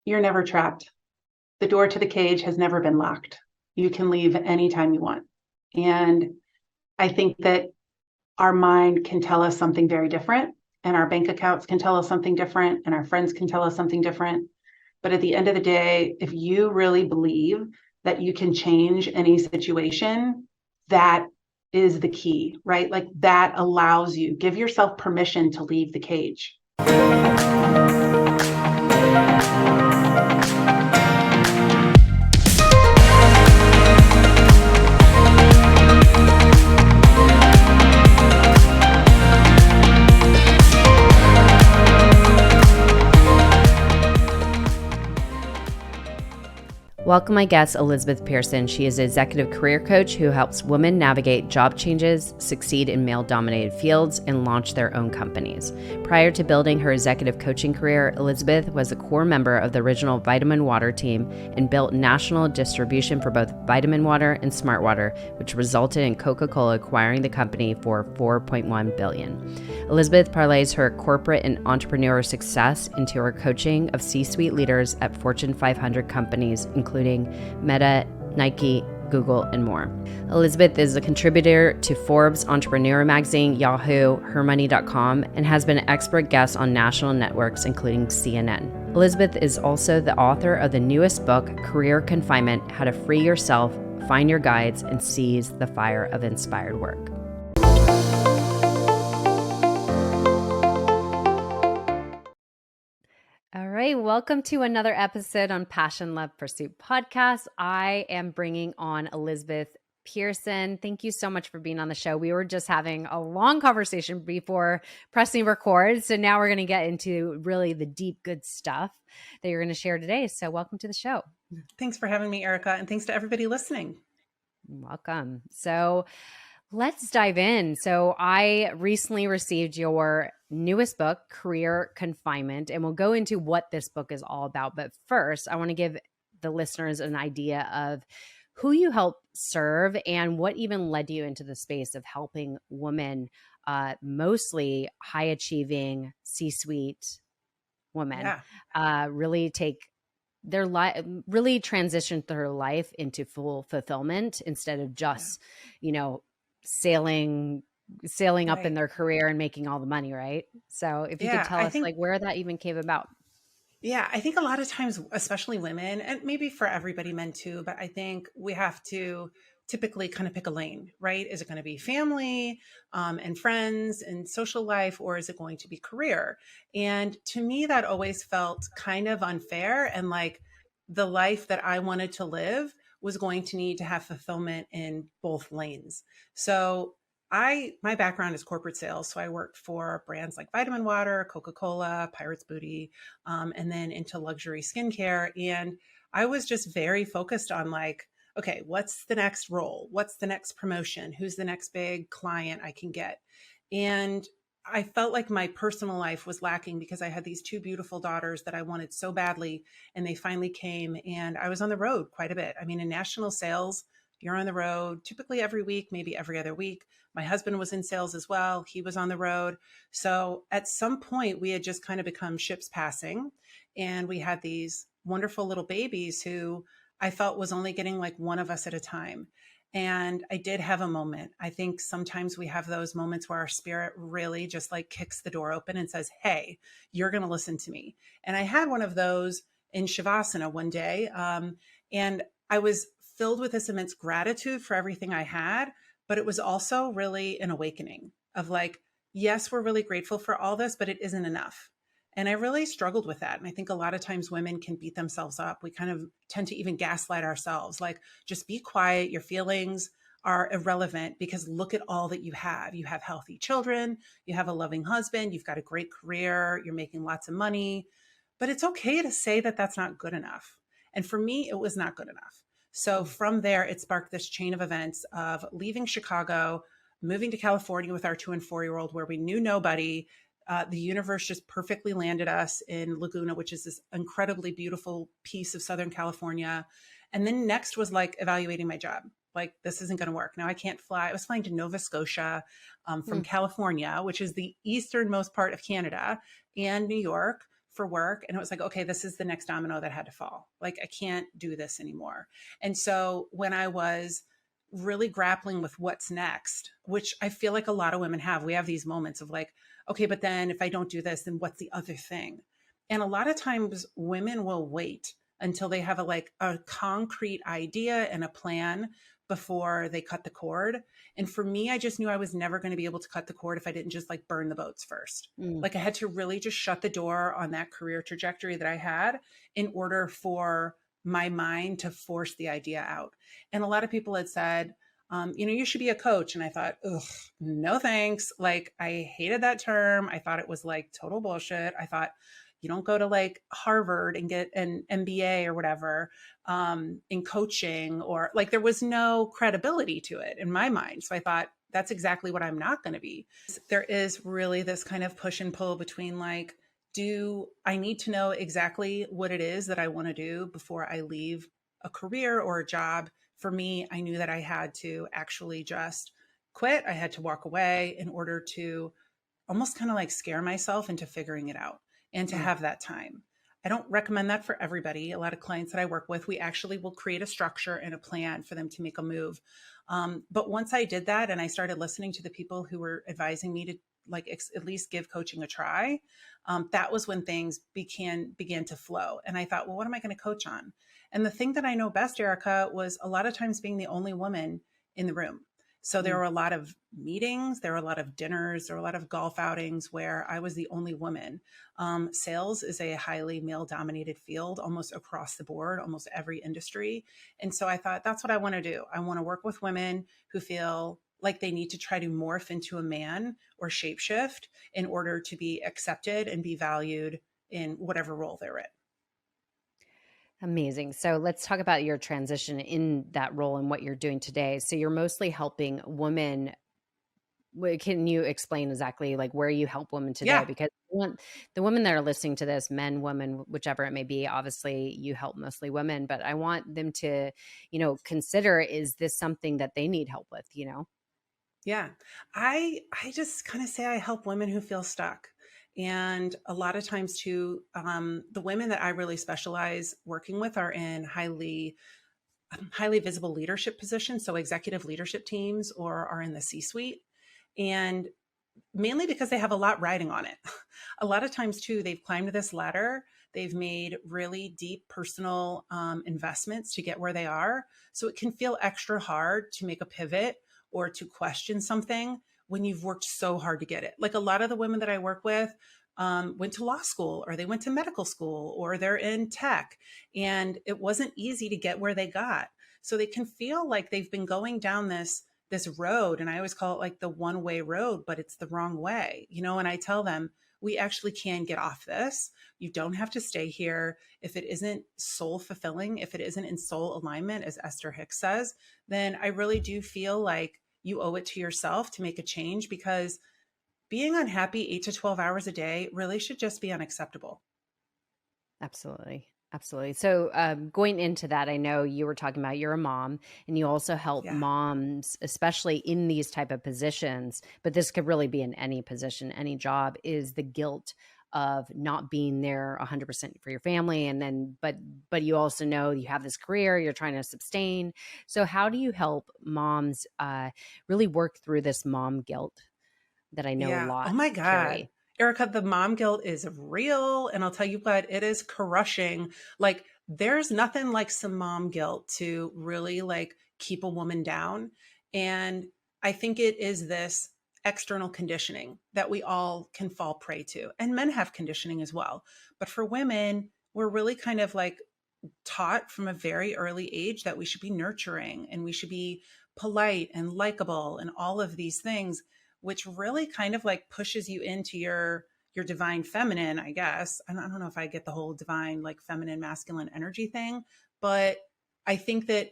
you're never trapped. The door to the cage has never been locked. You can leave anytime you want. And I think that our mind can tell us something very different, and our bank accounts can tell us something different, and our friends can tell us something different. But at the end of the day, if you really believe that you can change any situation, that is the key, right? Like that allows you, give yourself permission to leave the cage. Welcome my guest, Elizabeth Pearson. She is an executive career coach who helps women navigate job changes, succeed in male-dominated fields, and launch their own companies. Prior to building her executive coaching career, Elizabeth was a core member of the original Vitaminwater team and built national distribution for both Vitaminwater and Smartwater, which resulted in Coca-Cola acquiring the company for $4.1 billion. Elizabeth parlays her corporate and entrepreneurial success into her coaching of C-suite leaders at Fortune 500 companies, including Meta, Nike, Google, and more. Elizabeth is a contributor to Forbes, Entrepreneurial magazine, Yahoo, hermoney.com, and has been an expert guest on national networks, including CNN. Elizabeth is also the author of the newest book, Career Confinement: How to Free Yourself, Find Your Guides, and Seize the Fire of Inspired Work. All right, welcome to another episode on Passion, Love, Pursuit podcast. I am bringing on Elizabeth Pearson. Thank you so much for being on the show. We were just having a long conversation before pressing record, so now we're going to get into really the deep, good stuff that you're going to share today. So welcome to the show. Thanks for having me, Erica, and thanks to everybody listening. Welcome. So let's dive in. So I recently received your newest book, Career Confinement, and we'll go into what this book is all about. But first, I want to give the listeners an idea of who you help serve and what even led you into the space of helping women, mostly high-achieving C-suite women, really take their life, really transition their life into full fulfillment instead of just, sailing up in their career and making all the money, right? So if you could tell us like where that even came about. Yeah, I think a lot of times, especially women, and maybe for everybody, men too, but I think we have to typically kind of pick a lane, right? Is it going to be family and friends and social life, or is it going to be career? And to me, that always felt kind of unfair. And like the life that I wanted to live was going to need to have fulfillment in both lanes. So my background is corporate sales. So I worked for brands like Vitaminwater, Coca-Cola, Pirates Booty, and then into luxury skincare. And I was just very focused on like, okay, what's the next role? What's the next promotion? Who's the next big client I can get? And I felt like my personal life was lacking because I had these two beautiful daughters that I wanted so badly, and they finally came, and I was on the road quite a bit. I mean, in national sales, you're on the road typically every week, maybe every other week. My husband was in sales as well. He was on the road. So at some point we had just kind of become ships passing, and we had these wonderful little babies who I felt was only getting like one of us at a time. And I did have a moment. I think sometimes we have those moments where our spirit really just like kicks the door open and says, hey, you're going to listen to me. And I had one of those in Shavasana one day. And I was filled with this immense gratitude for everything I had, but it was also really an awakening of like, yes, we're really grateful for all this, but it isn't enough. And I really struggled with that. And I think a lot of times women can beat themselves up. We kind of tend to even gaslight ourselves, like, just be quiet. Your feelings are irrelevant because look at all that you have. You have healthy children, you have a loving husband, you've got a great career, you're making lots of money, but it's okay to say that that's not good enough. And for me, it was not good enough. So from there, it sparked this chain of events of leaving Chicago, moving to California with our 2 and 4-year-old where we knew nobody. The universe just perfectly landed us in Laguna, which is this incredibly beautiful piece of Southern California. And then next was like evaluating my job. Like, this isn't going to work. Now I can't fly. I was flying to Nova Scotia from California, which is the easternmost part of Canada, and New York for work. And it was like, okay, this is the next domino that had to fall. Like, I can't do this anymore. And so when I was really grappling with what's next, which I feel like a lot of women have, we have these moments of like, okay, but then if I don't do this, then what's the other thing? And a lot of times women will wait until they have a concrete idea and a plan before they cut the cord. And for me, I just knew I was never going to be able to cut the cord if I didn't just like burn the boats first. Mm. Like, I had to really just shut the door on that career trajectory that I had in order for my mind to force the idea out. And a lot of people had said, you should be a coach. And I thought, ugh, no thanks. Like, I hated that term. I thought it was like total bullshit. I thought, you don't go to like Harvard and get an MBA or whatever in coaching, or like there was no credibility to it in my mind. So I thought, that's exactly what I'm not going to be. There is really this kind of push and pull between like, do I need to know exactly what it is that I want to do before I leave a career or a job? For me, I knew that I had to actually just quit. I had to walk away in order to almost kind of like scare myself into figuring it out and to have that time. I don't recommend that for everybody. A lot of clients that I work with, we actually will create a structure and a plan for them to make a move. But once I did that and I started listening to the people who were advising me to like at least give coaching a try, that was when things began to flow. And I thought, well, what am I going to coach on? And the thing that I know best, Erica, was a lot of times being the only woman in the room. So there were a lot of meetings, there were a lot of dinners, there were a lot of golf outings where I was the only woman. Sales is a highly male dominated field almost across the board, almost every industry. And so I thought, that's what I want to do. I want to work with women who feel like they need to try to morph into a man or shapeshift in order to be accepted and be valued in whatever role they're in. Amazing. So let's talk about your transition in that role and what you're doing today. So you're mostly helping women. Can you explain exactly like where you help women today? Yeah. Because the women that are listening to this, men, women, whichever it may be, obviously you help mostly women, but I want them to, consider, is this something that they need help with, Yeah. I just kind of say I help women who feel stuck. And a lot of times too, the women that I really specialize working with are in highly visible leadership positions. So executive leadership teams, or are in the C-suite. And mainly because they have a lot riding on it. A lot of times too, they've climbed this ladder. They've made really deep personal investments to get where they are. So it can feel extra hard to make a pivot or to question something when you've worked so hard to get it. Like a lot of the women that I work with went to law school, or they went to medical school, or they're in tech, and it wasn't easy to get where they got. So they can feel like they've been going down this road, and I always call it like the one-way road, but it's the wrong way, and I tell them, we actually can get off this. You don't have to stay here. If it isn't soul fulfilling, if it isn't in soul alignment, as Esther Hicks says, then I really do feel like you owe it to yourself to make a change, because being unhappy 8 to 12 hours a day really should just be unacceptable. Absolutely. Absolutely. So going into that, I know you were talking about you're a mom and you also help Yeah. moms, especially in these type of positions, but this could really be in any position, any job, is the guilt of not being there 100% for your family. And then, but you also know you have this career, you're trying to sustain. So how do you help moms really work through this mom guilt that I know a Yeah. Oh lot my God. carry? Erica, the mom guilt is real. And I'll tell you what, it is crushing. Like, there's nothing like some mom guilt to really like keep a woman down. And I think it is this external conditioning that we all can fall prey to. And men have conditioning as well. But for women, we're really kind of like taught from a very early age that we should be nurturing and we should be polite and likable and all of these things, which really kind of like pushes you into your divine feminine, I guess. I don't know if I get the whole divine like feminine masculine energy thing, but I think that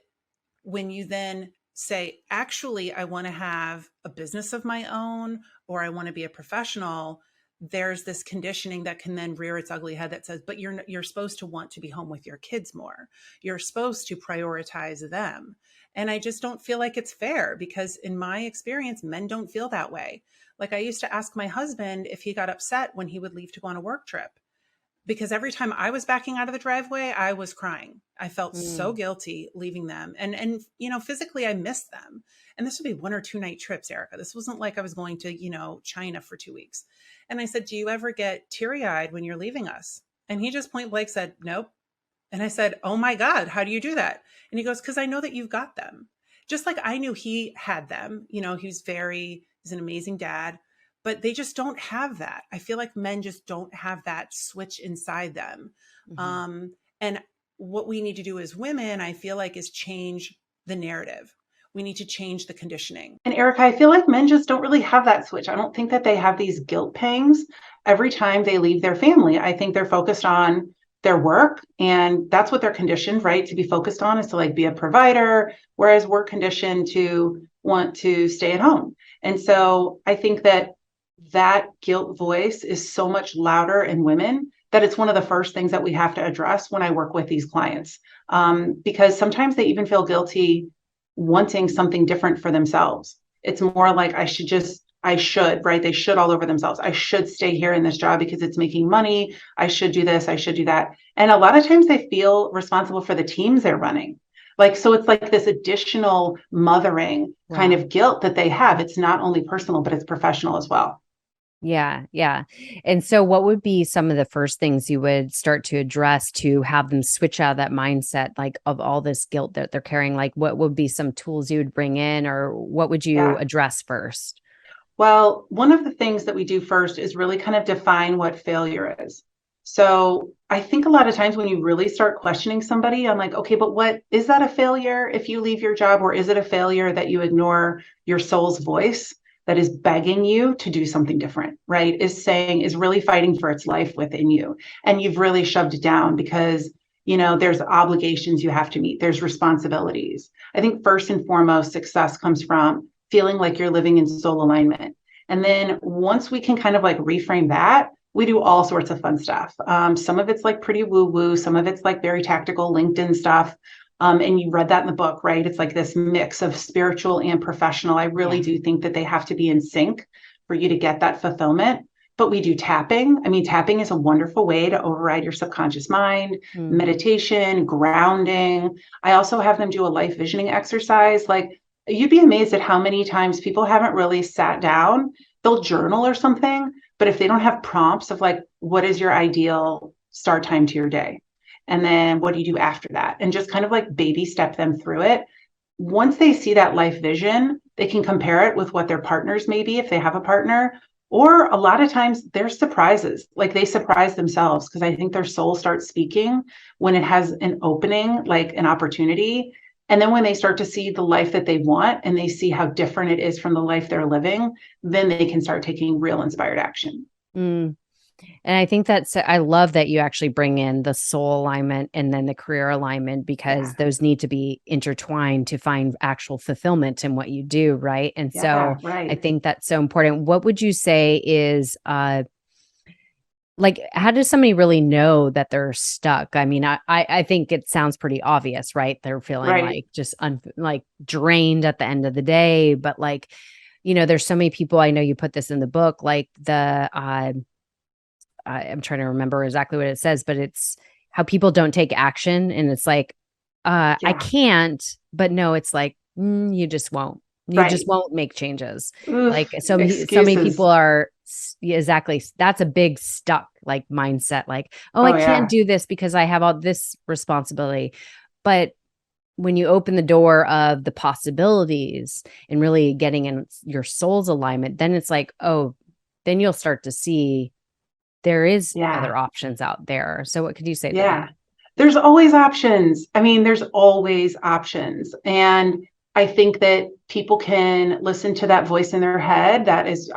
when you then say, actually, I want to have a business of my own, or I want to be a professional, there's this conditioning that can then rear its ugly head that says, but you're supposed to want to be home with your kids more. You're supposed to prioritize them. And I just don't feel like it's fair, because in my experience, men don't feel that way. Like, I used to ask my husband if he got upset when he would leave to go on a work trip. because every time I was backing out of the driveway, I was crying. I felt so Mm. guilty leaving them. And physically I missed them. And this would be 1 or 2 night trips, Erica. This wasn't like I was going to, China for 2 weeks. And I said, "Do you ever get teary-eyed when you're leaving us?" And he just point blank said, "Nope." And I said, "Oh my God, how do you do that?" And he goes, "Because I know that you've got them." Just like I knew he had them. He's an amazing dad, but they just don't have that. I feel like men just don't have that switch inside them. Mhm. And what we need to do as women, I feel like, is change the narrative. We need to change the conditioning. And Erica, I feel like men just don't really have that switch. I don't think that they have these guilt pangs every time they leave their family. I think they're focused on their work, and that's what they're conditioned, right? To be focused on is to like be a provider, whereas we're conditioned to want to stay at home. And so I think that guilt voice is so much louder in women that it's one of the first things that we have to address when I work with these clients. Because sometimes they even feel guilty wanting something different for themselves. It's more like I should, right? They should all over themselves. I should stay here in this job because it's making money. I should do this. I should do that. And a lot of times they feel responsible for the teams they're running. So it's like this additional mothering kind Wow. of guilt that they have. It's not only personal, but it's professional as well. Yeah, yeah. And so what would be some of the first things you would start to address to have them switch out of that mindset, like of all this guilt that they're carrying? Like what would be some tools you would bring in, or what would you Yeah. address first? Well, one of the things that we do first is really kind of define what failure is. So I think a lot of times when you really start questioning somebody, I'm like, okay, but what is that a failure if you leave your job, or is it a failure that you ignore your soul's voice that is begging you to do something different, right? Is really fighting for its life within you. And you've really shoved it down because, there's obligations you have to meet, there's responsibilities. I think first and foremost, success comes from feeling like you're living in soul alignment. And then once we can kind of like reframe that, we do all sorts of fun stuff. Some of it's like pretty woo woo, some of it's like very tactical LinkedIn stuff. And you read that in the book, right? It's like this mix of spiritual and professional. I really Yeah. do think that they have to be in sync for you to get that fulfillment. But we do tapping. I mean, tapping is a wonderful way to override your subconscious mind, Mm. meditation, grounding. I also have them do a life visioning exercise. Like, you'd be amazed at how many times people haven't really sat down. They'll journal or something, but if they don't have prompts of like, what is your ideal start time to your day? And then what do you do after that? And just kind of like baby step them through it. Once they see that life vision, they can compare it with what their partners may be if they have a partner. Or a lot of times there's surprises, like they surprise themselves because I think their soul starts speaking when it has an opening, like an opportunity. And then when they start to see the life that they want and they see how different it is from the life they're living, then they can start taking real inspired action. Mm. And I think I love that you actually bring in the soul alignment and then the career alignment, because Yeah. those need to be intertwined to find actual fulfillment in what you do. Right. And Yeah, so I right. think that's so important. What would you say is, like, how does somebody really know that they're stuck? I mean, I think it sounds pretty obvious, right? They're feeling Right. like just like drained at the end of the day. But like, there's so many people, I know you put this in the book, like I'm trying to remember exactly what it says, but it's how people don't take action. And it's like, I Yeah. can't, but no, it's like, you just won't. You just Right. won't make changes. Like Oof, so many people excuses. are yeah, exactly. That's a big stuck like mindset. Like, oh, I Oh, can't yeah. do this because I have all this responsibility. But when you open the door of the possibilities and really getting in your soul's alignment, then it's like, oh, then you'll start to see there is Yeah. other options out there. So what could you say to Yeah. that? There's always options. I mean, there's always options. And I think that people can listen to that voice in their head that is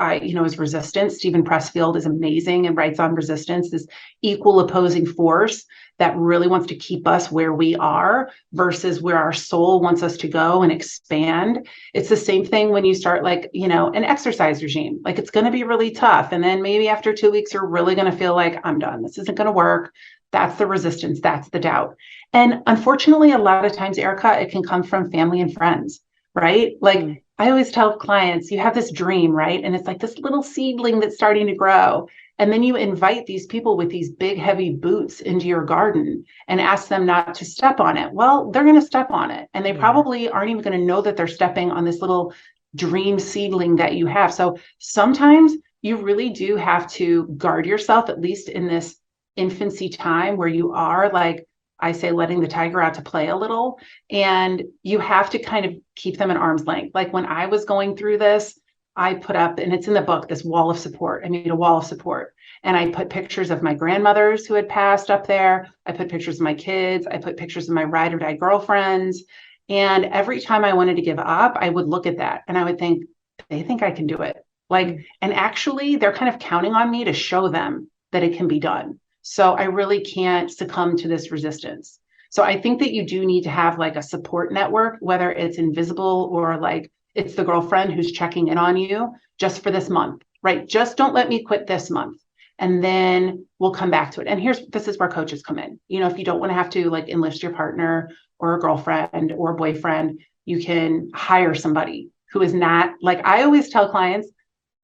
resistance. Stephen Pressfield is amazing and writes on resistance, this equal opposing force that really wants to keep us where we are versus where our soul wants us to go and expand. It's the same thing when you start an exercise regime. Like, it's going to be really tough. And then maybe after 2 weeks, you're really going to feel like, I'm done. This isn't going to work. That's the resistance. That's the doubt. And unfortunately, a lot of times, Erica, it can come from family and friends, right? Mm. Like, I always tell clients, you have this dream, right? And it's like this little seedling that's starting to grow. And then you invite these people with these big, heavy boots into your garden and ask them not to step on it. Well, they're going to step on it. And they probably aren't even going to know that they're stepping on this little dream seedling that you have. So sometimes you really do have to guard yourself, at least in this infancy time where you are, like I say, letting the tiger out to play a little. And you have to kind of keep them at arm's length. Like when I was going through this, I put up, and it's in the book, this wall of support. I made a wall of support. And I put pictures of my grandmothers who had passed up there. I put pictures of my kids. I put pictures of my ride or die girlfriends. And every time I wanted to give up, I would look at that and I would think, they think I can do it. Like, and actually they're kind of counting on me to show them that it can be done. So I really can't succumb to this resistance. So I think that you do need to have like a support network, whether it's invisible or like it's the girlfriend who's checking in on you just for this month, right? Just don't let me quit this month. And then we'll come back to it. And this is where coaches come in. You know, if you don't want to have to like enlist your partner or a girlfriend or a boyfriend, you can hire somebody who is not, like I always tell clients,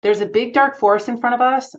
there's a big dark forest in front of us.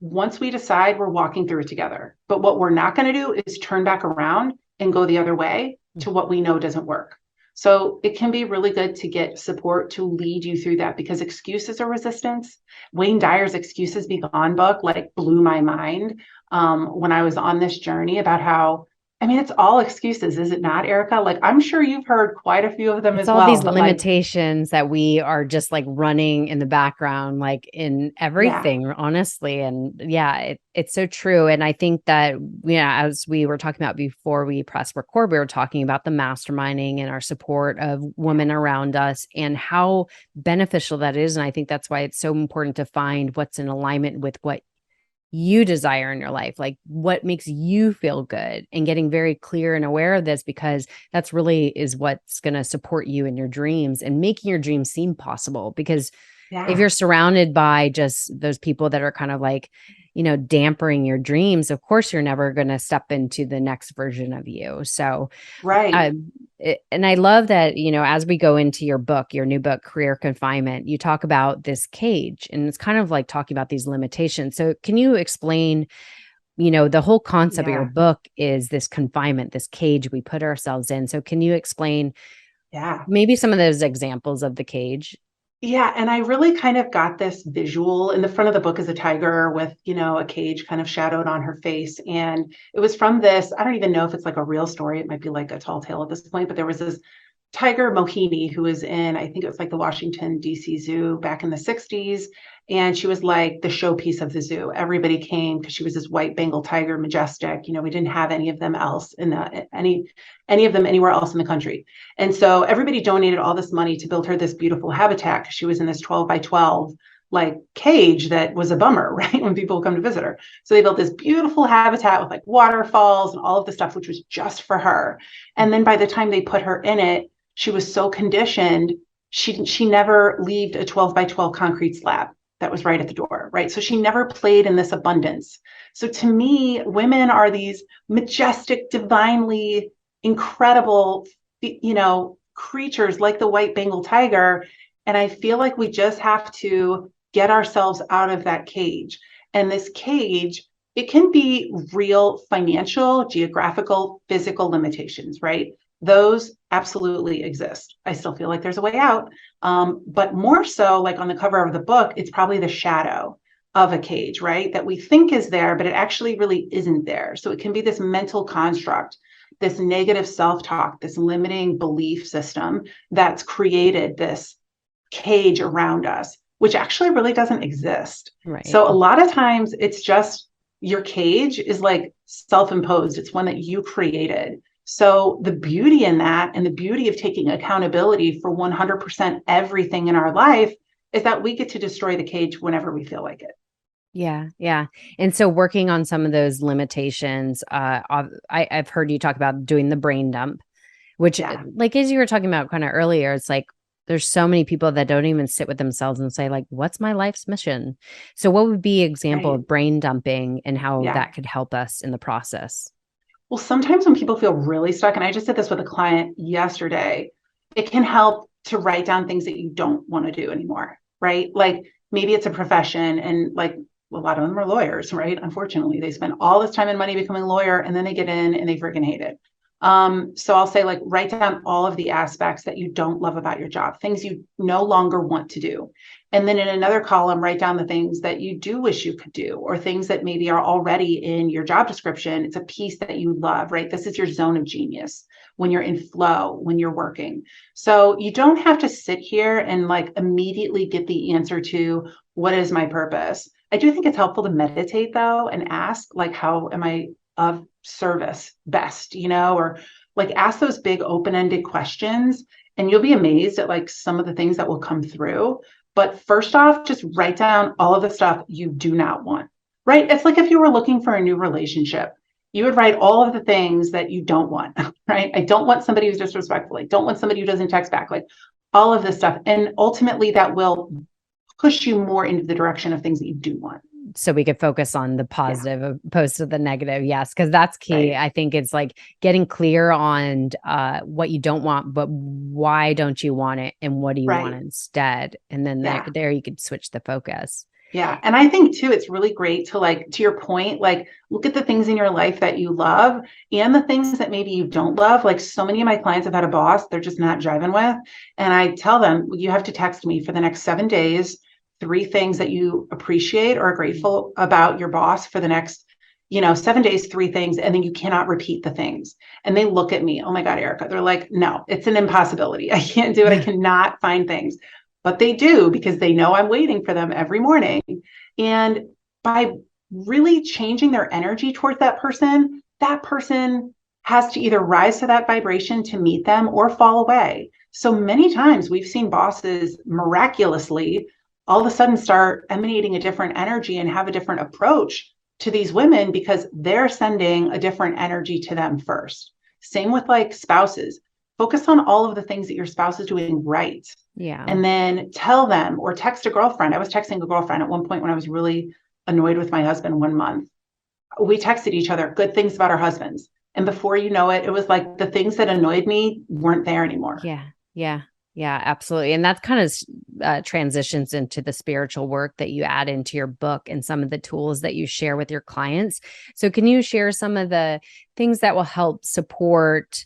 Once we decide, we're walking through it together. But what we're not going to do is turn back around and go the other way to what we know doesn't work. So it can be really good to get support to lead you through that, because excuses are resistance. Wayne Dyer's Excuses Be Gone book like blew my mind when I was on this journey about how, I mean, it's all excuses, is it not, Erica? Like, I'm sure you've heard quite a few of them as well. It's all these limitations that we are just like running in the background, like in everything, honestly. And it's so true. And I think that, as we were talking about before we press record, we were talking about the masterminding and our support of women around us and how beneficial that is. And I think that's why it's so important to find what's in alignment with what you desire in your life, like what makes you feel good, and getting very clear and aware of this, because that's really is what's going to support you in your dreams and making your dreams seem possible. Because if you're surrounded by just those people that are kind of like, dampering your dreams, of course, you're never going to step into the next version of you. So, right. And I love that, as we go into your book, your new book, Career Confinement, you talk about this cage, and it's kind of like talking about these limitations. So can you explain, the whole concept of your book is this confinement, this cage we put ourselves in. So can you explain maybe some of those examples of the cage? Yeah. And I really kind of got this visual. In the front of the book is a tiger with, a cage kind of shadowed on her face. And it was from this, I don't even know if it's like a real story. It might be like a tall tale at this point, but there was this tiger Mohini who was in, I think it was like the Washington, D.C. Zoo back in the 60s. And she was like the showpiece of the zoo. Everybody came because she was this white Bengal tiger, majestic. We didn't have any of them else any of them anywhere else in the country. And so everybody donated all this money to build her this beautiful habitat, because she was in this 12 by 12 like cage that was a bummer, right? When people come to visit her. So they built this beautiful habitat with like waterfalls and all of the stuff, which was just for her. And then by the time they put her in it, she was so conditioned, she never left a 12 by 12 concrete slab that was right at the door, right? So she never played in this abundance. So to me, women are these majestic, divinely incredible, creatures like the white Bengal tiger. And I feel like we just have to get ourselves out of that cage. And this cage, it can be real financial, geographical, physical limitations, right? Those absolutely exist. I still feel like there's a way out. But more so, like on the cover of the book, it's probably the shadow of a cage, right? That we think is there, but it actually really isn't there. So it can be this mental construct, this negative self-talk, this limiting belief system that's created this cage around us, which actually really doesn't exist. Right. So a lot of times it's just your cage is like self-imposed. It's one that you created. So the beauty in that, and the beauty of taking accountability for 100% everything in our life, is that we get to destroy the cage whenever we feel like it. Yeah. Yeah. And so working on some of those limitations, I've heard you talk about doing the brain dump, which like, as you were talking about kind of earlier, it's like, there's so many people that don't even sit with themselves and say like, what's my life's mission? So what would be an example of brain dumping and how that could help us in the process? Well, sometimes when people feel really stuck, and I just did this with a client yesterday, it can help to write down things that you don't want to do anymore, right? Like maybe it's a profession, and like a lot of them are lawyers, right? Unfortunately, they spend all this time and money becoming a lawyer, and then they get in and they freaking hate it. So I'll say, like, write down all of the aspects that you don't love about your job, things you no longer want to do. And then in another column, write down the things that you do wish you could do, or things that maybe are already in your job description. It's a piece that you love, right? This is your zone of genius when you're in flow, when you're working. So you don't have to sit here and like immediately get the answer to what is my purpose. I do think it's helpful to meditate though, and ask, like, how am I of service best, or like ask those big open-ended questions, and you'll be amazed at like some of the things that will come through. But first off, just write down all of the stuff you do not want, right? It's like if you were looking for a new relationship, you would write all of the things that you don't want, right? I don't want somebody who's disrespectful. I don't want somebody who doesn't text back, like all of this stuff. And ultimately that will push you more into the direction of things that you do want. So we could focus on the positive opposed to the negative. Yes. Cause that's key. Right. I think it's like getting clear on what you don't want, but why don't you want it? And what do you want instead? And then there you could switch the focus. Yeah. And I think too, it's really great to, like, to your point, like look at the things in your life that you love and the things that maybe you don't love. Like so many of my clients have had a boss they're just not driving with. And I tell them, you have to text me for the next 7 days, 3 things that you appreciate or are grateful about your boss for the next, 7 days, 3 things. And then you cannot repeat the things. And they look at me, oh my God, Erica, they're like, no, it's an impossibility. I can't do it. I cannot find things. But they do, because they know I'm waiting for them every morning. And by really changing their energy towards that person has to either rise to that vibration to meet them or fall away. So many times we've seen bosses miraculously all of a sudden start emanating a different energy and have a different approach to these women because they're sending a different energy to them first. Same with like spouses. Focus on all of the things that your spouse is doing right. Yeah. And then tell them, or text a girlfriend. I was texting a girlfriend at one point when I was really annoyed with my husband one month. We texted each other good things about our husbands. And before you know it, it was like the things that annoyed me weren't there anymore. Yeah, absolutely. And that kind of transitions into the spiritual work that you add into your book and some of the tools that you share with your clients. So can you share some of the things that will help support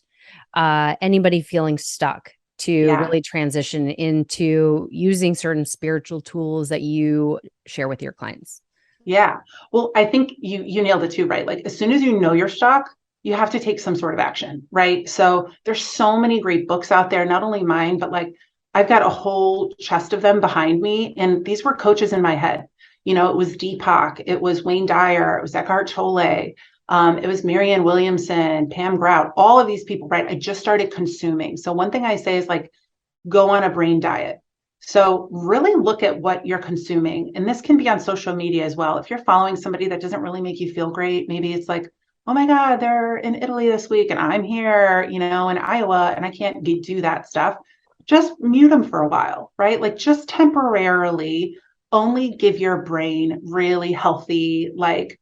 anybody feeling stuck to really transition into using certain spiritual tools that you share with your clients? Yeah. Well, I think you nailed it too, right? Like as soon as you know you're stuck, you have to take some sort of action, right? So there's so many great books out there, not only mine, but like I've got a whole chest of them behind me. And these were coaches in my head. It was Deepak, it was Wayne Dyer, it was Eckhart Tolle, it was Marianne Williamson, Pam Grout, all of these people, right? I just started consuming. So one thing I say is like, go on a brain diet. So really look at what you're consuming. And this can be on social media as well. If you're following somebody that doesn't really make you feel great, maybe it's like, oh my God, they're in Italy this week and I'm here, in Iowa, and I can't do that stuff. Just mute them for a while, right? Like just temporarily only give your brain really healthy, like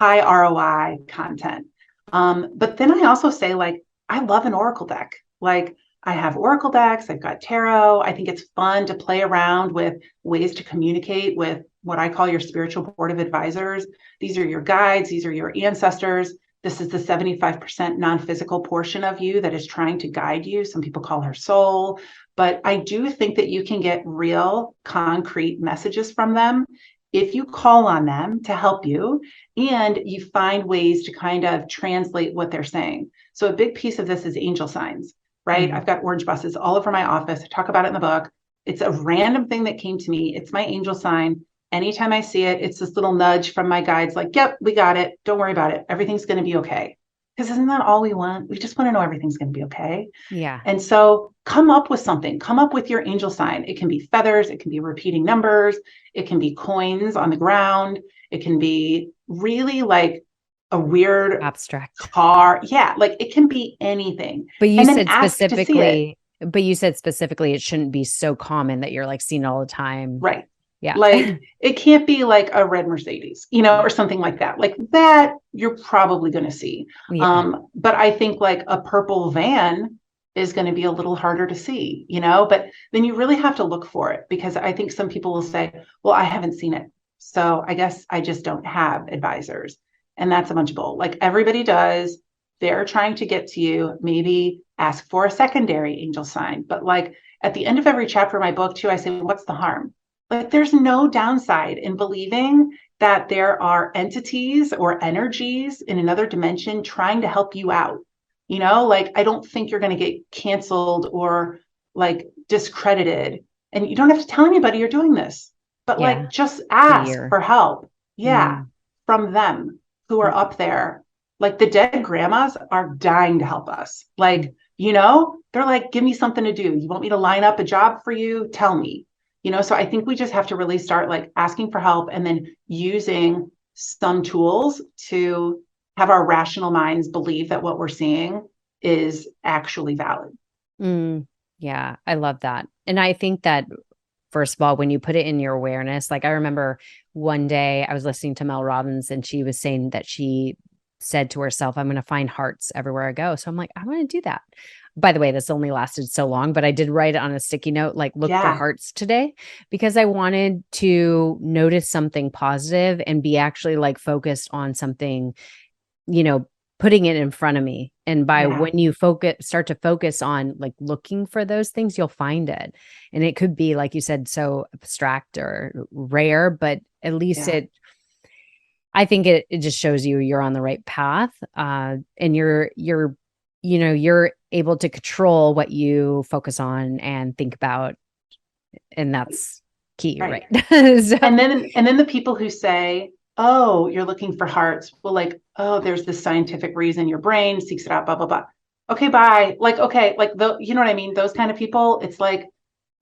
high ROI content. But then I also say, like, I love an Oracle deck. Like I have Oracle decks, I've got tarot. I think it's fun to play around with ways to communicate with what I call your spiritual board of advisors. These are your guides. These are your ancestors. This is the 75% non-physical portion of you that is trying to guide you. Some people call her soul, but I do think that you can get real concrete messages from them if you call on them to help you and you find ways to kind of translate what they're saying. So a big piece of this is angel signs, right? Mm-hmm. I've got orange buses all over my office. I talk about it in the book. It's a random thing that came to me. It's my angel sign. Anytime I see it, it's this little nudge from my guides like, yep, we got it. Don't worry about it. Everything's going to be okay. Because isn't that all we want? We just want to know everything's going to be okay. Yeah. And so come up with something. Come up with your angel sign. It can be feathers. It can be repeating numbers. It can be coins on the ground. It can be really like a weird abstract car. Yeah. Like it can be anything. But you said specifically, it shouldn't be so common that you're like seeing it all the time. Right. Yeah. Like it can't be like a red Mercedes, or something like that. Like that you're probably going to see. Yeah. But I think like a purple van is going to be a little harder to see, but then you really have to look for it, because I think some people will say, well, I haven't seen it. So I guess I just don't have advisors. And that's a bunch of bull. Like everybody does. They're trying to get to you, maybe ask for a secondary angel sign. But like at the end of every chapter of my book, too, I say, what's the harm? Like there's no downside in believing that there are entities or energies in another dimension trying to help you out. Like I don't think you're going to get canceled or like discredited. And you don't have to tell anybody you're doing this, but Yeah. like just To ask your, for help. Yeah, mm, from them who are up there. Like the dead grandmas are dying to help us. Like, they're like, give me something to do. You want me to line up a job for you? Tell me. So I think we just have to really start like asking for help and then using some tools to have our rational minds believe that what we're seeing is actually valid. yeah, I love that. And I think that, first of all, when you put it in your awareness, like I remember one day I was listening to Mel Robbins and she was saying that she said to herself, I'm going to find hearts everywhere I go. So I'm like, I want to do that. By the way, this only lasted so long, but I did write it on a sticky note, like look for Yeah. hearts today, because I wanted to notice something positive and be actually like focused on something, putting it in front of me. And by Yeah. when you start to focus on like looking for those things, you'll find it. And it could be, like you said, so abstract or rare, but at least Yeah. I think it just shows you're on the right path. And you're able to control what you focus on and think about. And that's key, right? So, And then the people who say, oh, you're looking for hearts. Well, like, oh, there's this scientific reason your brain seeks it out, blah, blah, blah. Okay, bye. Like, okay, like you know what I mean? Those kind of people, it's like,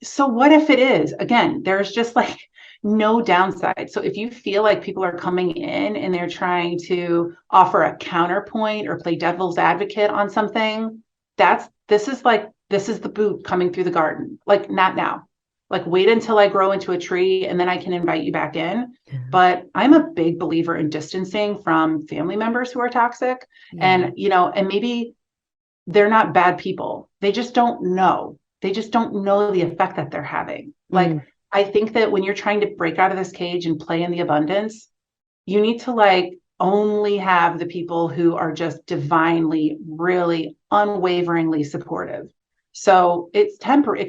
so what if it is? Again, there's just like no downside. So if you feel like people are coming in and they're trying to offer a counterpoint or play devil's advocate on something, this is the boot coming through the garden. Like not now. Like wait until I grow into a tree and then I can invite you back in. But I'm a big believer in distancing from family members who are toxic. yeah. And maybe they're not bad people. They just don't know. They just don't know the effect that they're having. Like, I think that when you're trying to break out of this cage and play in the abundance, you need to like only have the people who are just divinely, really unwaveringly supportive. So it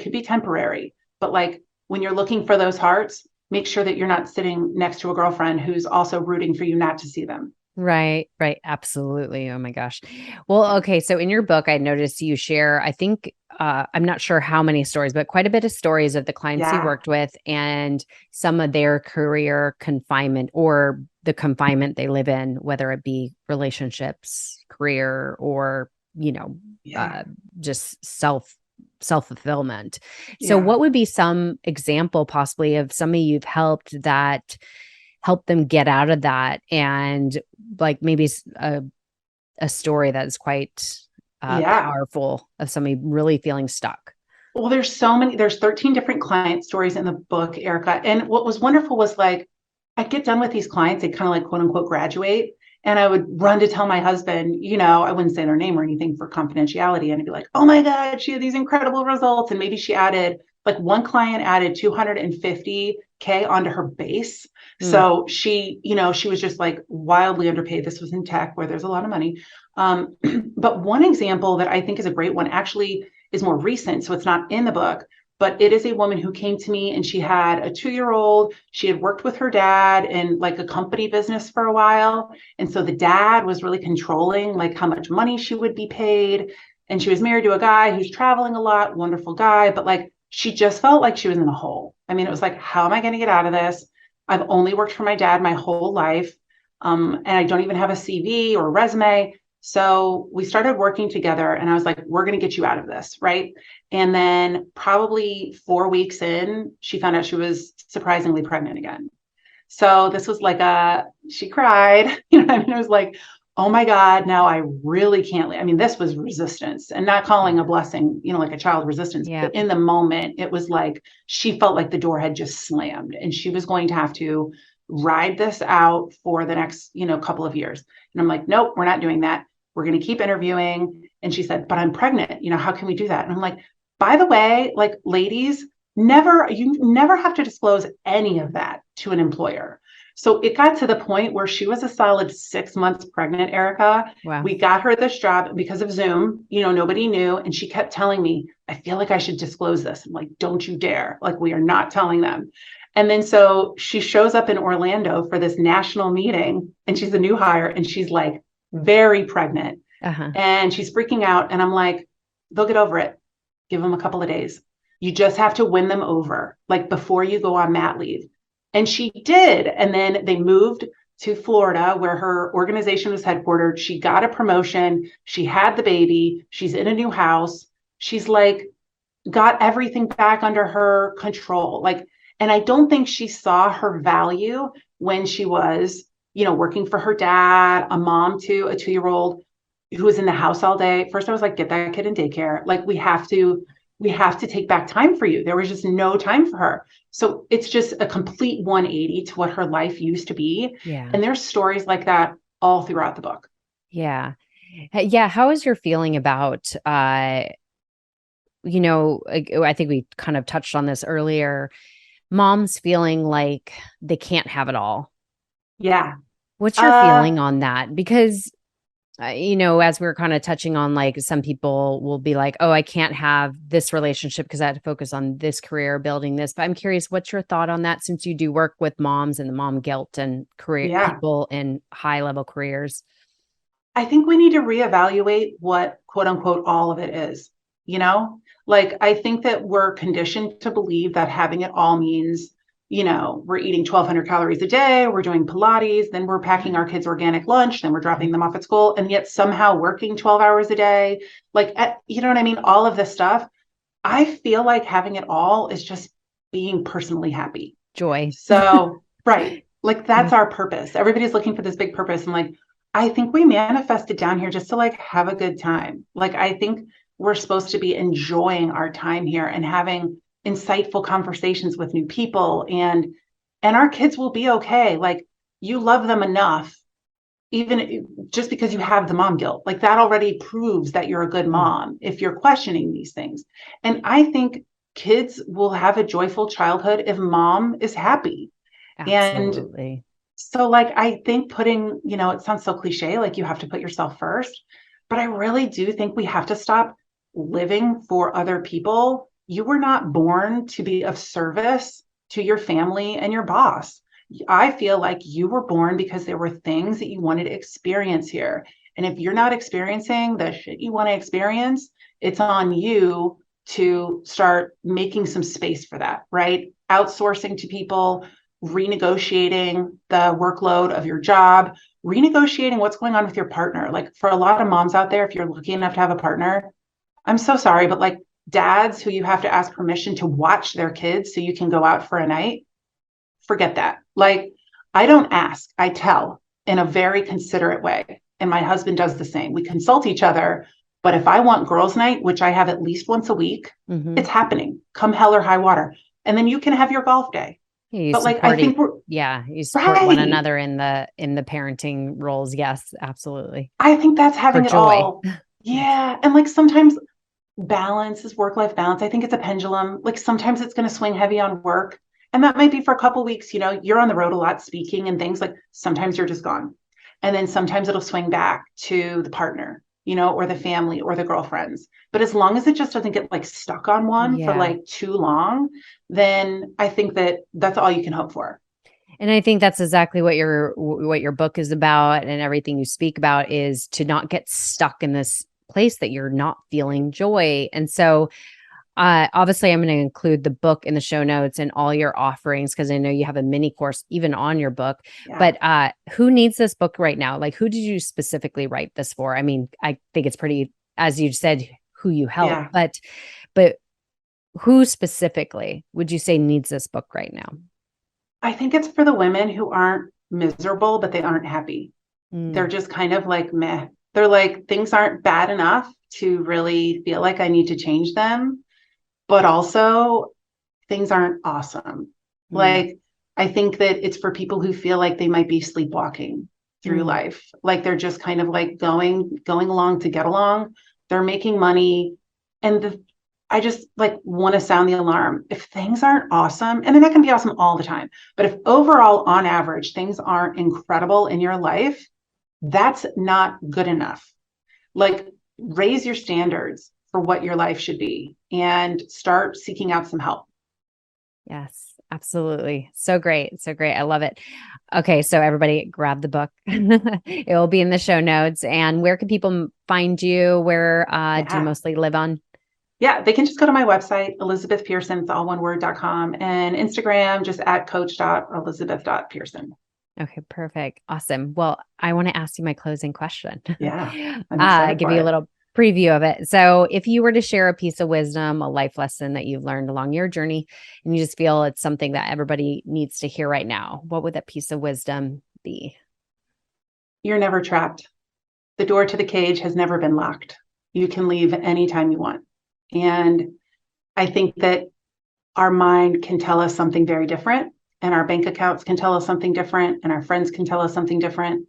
could be temporary, but like when you're looking for those hearts, make sure that you're not sitting next to a girlfriend who's also rooting for you not to see them. Right, right. Absolutely. Oh my gosh. Well, okay. So in your book, I noticed you share, I think, I'm not sure how many stories, but quite a bit of stories of the clients you Yeah. worked with and some of their career confinement or the confinement they live in, whether it be relationships, career, or, Yeah. just self-fulfillment. So Yeah. what would be some example possibly of somebody you've helped that help them get out of that, and like maybe a story that is quite Yeah. powerful of somebody really feeling stuck? Well, there's 13 different client stories in the book, Erica. And what was wonderful was like, I'd get done with these clients, they'd kind of like quote unquote graduate. And I would run to tell my husband, I wouldn't say their name or anything for confidentiality. And I'd be like, oh my God, she had these incredible results. And maybe she added, like one client added 250K onto her base. So she was just like wildly underpaid. This was in tech where there's a lot of money. But one example that I think is a great one actually is more recent. So it's not in the book, but it is a woman who came to me and she had a 2-year-old. She had worked with her dad in like a company business for a while. And so the dad was really controlling like how much money she would be paid. And she was married to a guy who's traveling a lot, wonderful guy, but like she just felt like she was in a hole. I mean, it was like, how am I going to get out of this? I've only worked for my dad my whole life. And I don't even have a CV or resume. So we started working together and I was like, we're going to get you out of this. Right. And then probably 4 weeks in, she found out she was surprisingly pregnant again. So this was like she cried, I mean, it was like, oh my God, now I really can't. I mean, this was resistance and not calling a blessing, like a child resistance, Yeah. but in the moment, it was like, she felt like the door had just slammed and she was going to have to ride this out for the next, couple of years. And I'm like, nope, we're not doing that. We're going to keep interviewing. And she said, but I'm pregnant. How can we do that? And I'm like, by the way, like ladies, you never have to disclose any of that to an employer. So it got to the point where she was a solid 6 months pregnant, Erica. Wow. We got her this job because of Zoom, nobody knew. And she kept telling me, I feel like I should disclose this. I'm like, don't you dare. Like, we are not telling them. And then so she shows up in Orlando for this national meeting, and she's a new hire, and she's like very pregnant. And she's freaking out. And I'm like, they'll get over it. Give them a couple of days. You just have to win them over, like before you go on mat leave. And she did. And then they moved to Florida, where her organization was headquartered. She got a promotion. She had the baby. She's in a new house. She's like, got everything back under her control. Like, and I don't think she saw her value when she was, working for her dad, a mom to a 2-year-old who was in the house all day. First, I was like, get that kid in daycare. Like, we have to take back time for you. There was just no time for her. So it's just a complete 180 to what her life used to be. Yeah. And there's stories like that all throughout the book. Yeah. Yeah. How is your feeling about, I think we kind of touched on this earlier, moms feeling like they can't have it all? Yeah. What's your feeling on that? Because as we were kind of touching on, like, some people will be like, oh, I can't have this relationship because I had to focus on this career, building this. But I'm curious, what's your thought on that, since you do work with moms and the mom guilt and people in high level careers? I think we need to reevaluate what quote unquote all of it is. Like, I think that we're conditioned to believe that having it all means, we're eating 1,200 calories a day, we're doing Pilates, then we're packing our kids organic lunch, then we're dropping them off at school, and yet somehow working 12 hours a day. Like, you know what I mean? All of this stuff. I feel like having it all is just being personally happy. Joy. So, right. Like, that's our purpose. Everybody's looking for this big purpose. And like, I think we manifested down here just to like have a good time. Like, I think we're supposed to be enjoying our time here and having insightful conversations with new people, and our kids will be okay. Like, you love them enough, even just because you have the mom guilt, like that already proves that you're a good mom if you're questioning these things. And I think kids will have a joyful childhood if mom is happy. Absolutely. And so, like, I think putting, it sounds so cliche, like you have to put yourself first, but I really do think we have to stop living for other people. You were not born to be of service to your family and your boss. I feel like you were born because there were things that you wanted to experience here. And if you're not experiencing the shit you want to experience, it's on you to start making some space for that, right? Outsourcing to people, renegotiating the workload of your job, renegotiating what's going on with your partner. Like, for a lot of moms out there, if you're lucky enough to have a partner, I'm so sorry, but like, dads who you have to ask permission to watch their kids so you can go out for a night, forget that. Like, I don't ask, I tell in a very considerate way. And my husband does the same. We consult each other. But if I want girls' night, which I have at least once a week, it's happening, come hell or high water. And then you can have your golf day. But like, I think you support one another in the parenting roles. Yes, absolutely. I think that's having it all. Yeah. And like, sometimes balance is work-life balance. I think it's a pendulum. Like, sometimes it's going to swing heavy on work, and that might be for a couple of weeks. You're on the road a lot speaking and things. Like, sometimes you're just gone, and then sometimes it'll swing back to the partner, or the family or the girlfriends. But as long as it just doesn't get like stuck on one for like too long, then I think that that's all you can hope for. And I think that's exactly what your book is about, and everything you speak about is to not get stuck in this place that you're not feeling joy. And so obviously I'm going to include the book in the show notes and all your offerings, because I know you have a mini course even on your book. But who needs this book right now? Like, who did you specifically write this for? I mean, I think it's pretty, as you said, who you help, but who specifically would you say needs this book right now? I think it's for the women who aren't miserable, but they aren't happy. They're just kind of like meh. They're like, things aren't bad enough to really feel like I need to change them, but also things aren't awesome. Like, I think that it's for people who feel like they might be sleepwalking through life. Like, they're just kind of like going along to get along. They're making money. And I just like want to sound the alarm. If things aren't awesome, and they're not going to be awesome all the time, but if overall, on average, things aren't incredible in your life, that's not good enough. Like, raise your standards for what your life should be and start seeking out some help. Yes, absolutely. So great. So great. I love it. Okay. So everybody grab the book. It will be in the show notes. And where can people find you? Where do you Yeah. mostly live on? Yeah, they can just go to my website, ElizabethPearson, it's all one word.com, and Instagram, just at coach.elizabeth.pearson. Okay, perfect. Awesome. Well, I want to ask you my closing question. Yeah, I'm excited Give for you a it. little preview of it. So, if you were to share a piece of wisdom, a life lesson that you've learned along your journey, and you just feel it's something that everybody needs to hear right now, what would that piece of wisdom be? You're never trapped. The door to the cage has never been locked. You can leave anytime you want. And I think that our mind can tell us something very different, and our bank accounts can tell us something different, and our friends can tell us something different.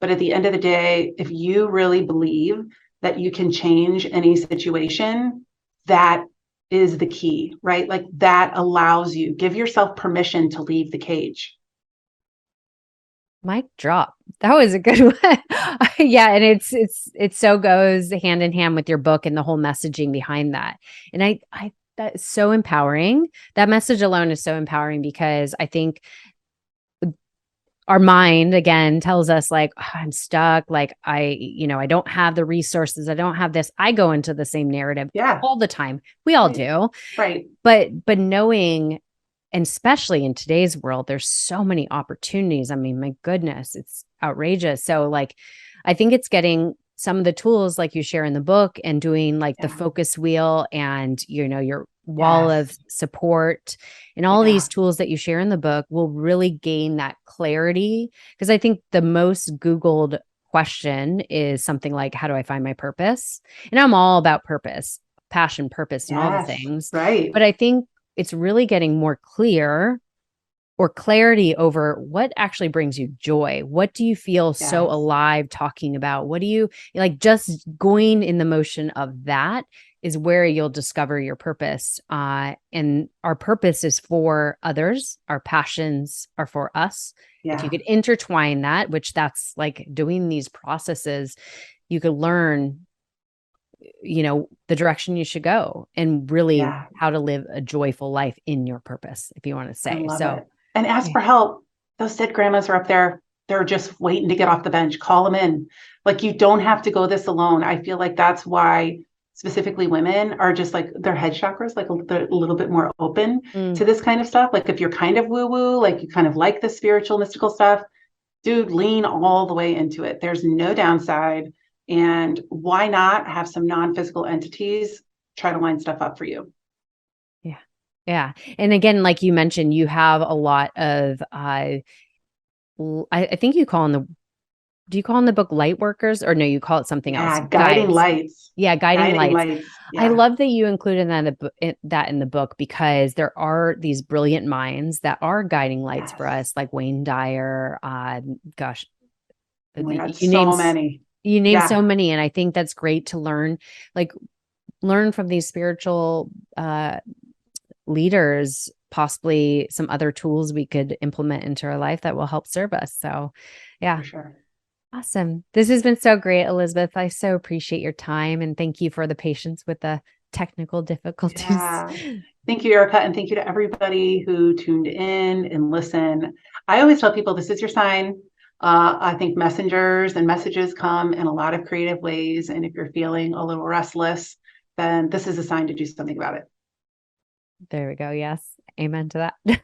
But at the end of the day, if you really believe that you can change any situation, that is the key, right? Like, that allows you, give yourself permission to leave the cage. Mic drop. That was a good one. Yeah, and it so goes hand in hand with your book and the whole messaging behind that. And I that's so empowering. That message alone is so empowering because I think our mind again tells us like, "Oh, I'm stuck, like I don't have the resources, I don't have this." I go into the same narrative Yeah, all the time. We all right, do. right. But knowing, and especially in today's world, there's so many opportunities. I mean, my goodness, it's outrageous. So like, I think it's getting some of the tools like you share in the book and doing like the Yeah, focus wheel and, your wall yes, of support and all yeah, these tools that you share in the book will really gain that clarity. Because I think the most Googled question is something like, how do I find my purpose? And I'm all about purpose, passion, purpose, and all the yes, things. right. But I think it's really getting more clear or clarity over what actually brings you joy. What do you feel so Yes, alive talking about? What do you like? Just going in the motion of that is where you'll discover your purpose. And our purpose is for others, our passions are for us. If you yeah, could intertwine that, which that's like doing these processes, you could learn the direction you should go and really yeah. how to live a joyful life in your purpose, if you want to I say. love So, it. And ask yeah. for help. Those dead grandmas are up there. They're just waiting to get off the bench. Call them in. Like, you don't have to go this alone. I feel like that's why specifically women are just like, their head chakras, like, they're a little bit more open Mm, to this kind of stuff. Like, if you're kind of woo woo, like you kind of like the spiritual, mystical stuff, dude, lean all the way into it. There's no downside. And why not have some non physical entities try to line stuff up for you? yeah. Yeah. And again, like you mentioned, you have a lot of I think you call in the do you call in the book light workers, or no, you call it something else? Yeah, guiding Guides. lights. Yeah, guiding Guiding lights. lights. I Yeah. love that you included that in the book because there are these brilliant minds that are guiding lights for Yes. us, like Wayne Dyer. Gosh, Oh my God, you so name many. so Yeah. many, and I think that's great to like learn from these spiritual leaders, possibly some other tools we could implement into our life that will help serve us. So, yeah, For sure. awesome. This has been so great, Elizabeth. I so appreciate your time and thank you for the patience with the technical difficulties. Yeah. Thank you, Erica. And thank you to everybody who tuned in and listened. I always tell people this is your sign. I think messengers and messages come in a lot of creative ways. And if you're feeling a little restless, then this is a sign to do something about it. There we go. Yes. Amen to that.